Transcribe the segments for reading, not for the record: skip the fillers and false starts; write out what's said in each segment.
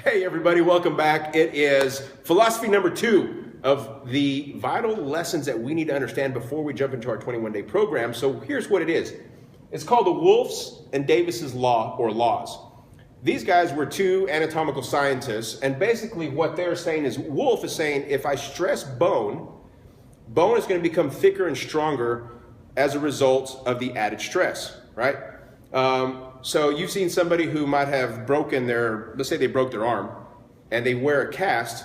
Hey everybody, welcome back. It is philosophy number 2 of the vital lessons that we need to understand before we jump into our 21-day program. So here's what it is. It's called the Wolf's and Davis's law or laws. These guys were two anatomical scientists, and basically what they're saying is Wolf is saying if I stress bone is going to become thicker and stronger as a result of the added stress, right? So you've seen somebody who might have broken let's say they broke their arm and they wear a cast.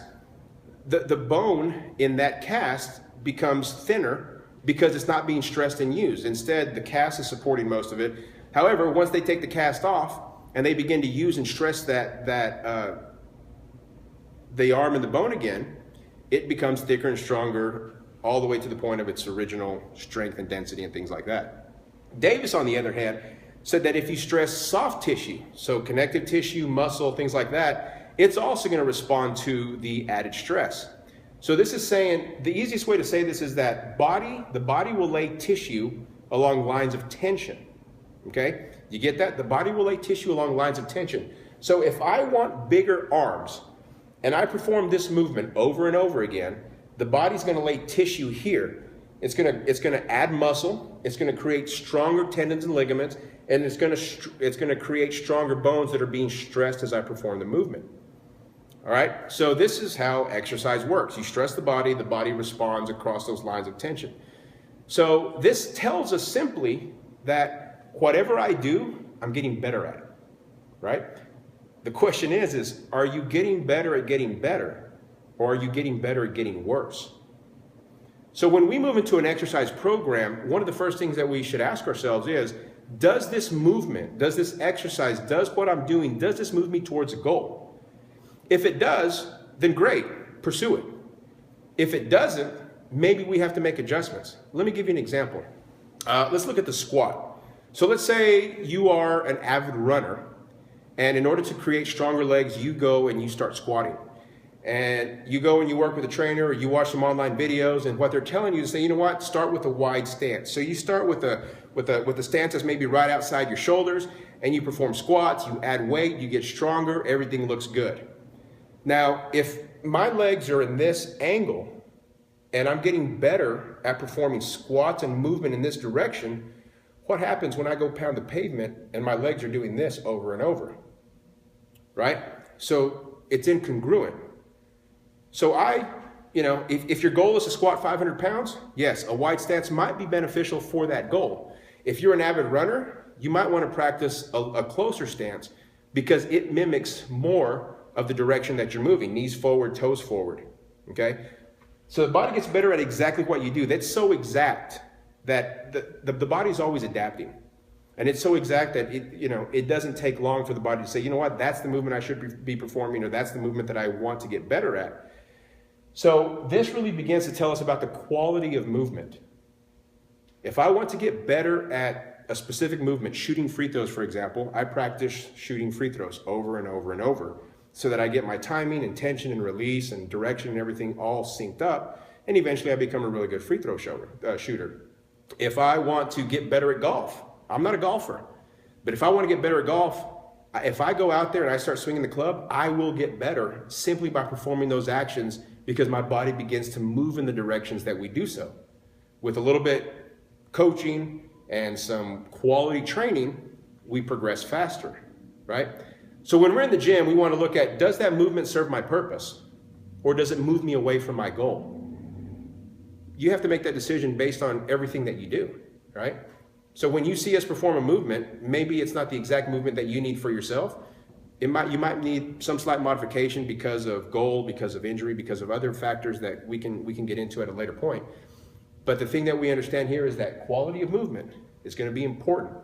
The bone in that cast becomes thinner because it's not being stressed and used. Instead, the cast is supporting most of it. However, once they take the cast off and they begin to use and stress the arm and the bone again, it becomes thicker and stronger all the way to the point of its original strength and density and things like that. Davis, on the other hand, said that if you stress soft tissue, so connective tissue, muscle, things like that, it's also going to respond to the added stress. So this is saying, the easiest way to say this is that the body will lay tissue along lines of tension. Okay? You get that? The body will lay tissue along lines of tension. So if I want bigger arms and I perform this movement over and over again, the body's going to lay tissue here. It's going to add muscle. It's going to create stronger tendons and ligaments, and it's going to create stronger bones that are being stressed as I perform the movement. All right. So this is how exercise works. You stress the body responds across those lines of tension. So this tells us simply that whatever I do, I'm getting better at it. Right. The question is are you getting better at getting better, or are you getting better at getting worse? So when we move into an exercise program, one of the first things that we should ask ourselves is, does this movement, does this exercise, does what I'm doing, does this move me towards a goal? If it does, then great, pursue it. If it doesn't, maybe we have to make adjustments. Let me give you an example. Let's look at the squat. So let's say you are an avid runner, and in order to create stronger legs, you go and you start squatting. And you go and you work with a trainer, or you watch some online videos, and what they're telling you is say, you know what, start with a wide stance. So you start with a stance that's maybe right outside your shoulders, and you perform squats, you add weight, you get stronger, everything looks good. Now, if my legs are in this angle, and I'm getting better at performing squats and movement in this direction, what happens when I go pound the pavement and my legs are doing this over and over? Right? So it's incongruent. So if your goal is to squat 500 pounds, yes, a wide stance might be beneficial for that goal. If you're an avid runner, you might want to practice a closer stance because it mimics more of the direction that you're moving, knees forward, toes forward, okay? So the body gets better at exactly what you do. That's so exact that the body's always adapting. And it's so exact that it doesn't take long for the body to say, you know what, that's the movement I should be performing, or that's the movement that I want to get better at. So this really begins to tell us about the quality of movement. If I want to get better at a specific movement, shooting free throws, for example, I practice shooting free throws over and over and over so that I get my timing and tension and release and direction and everything all synced up, and eventually I become a really good free throw shooter. If I want to get better at golf, I'm not a golfer, but if I want to get better at golf, if I go out there and I start swinging the club, I will get better simply by performing those actions because my body begins to move in the directions that we do so. With a little bit coaching and some quality training, we progress faster, right? So when we're in the gym, we want to look at, does that movement serve my purpose, or does it move me away from my goal? You have to make that decision based on everything that you do, right? So when you see us perform a movement, maybe it's not the exact movement that you need for yourself. You might need some slight modification because of goal, because of injury, because of other factors that we can get into at a later point. But the thing that we understand here is that quality of movement is going to be important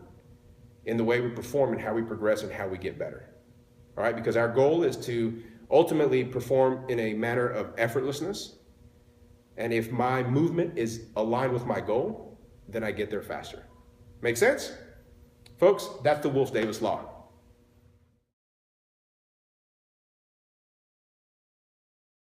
in the way we perform and how we progress and how we get better. All right, because our goal is to ultimately perform in a manner of effortlessness. And if my movement is aligned with my goal, then I get there faster. Make sense? Folks, that's the Wolf-Davis law.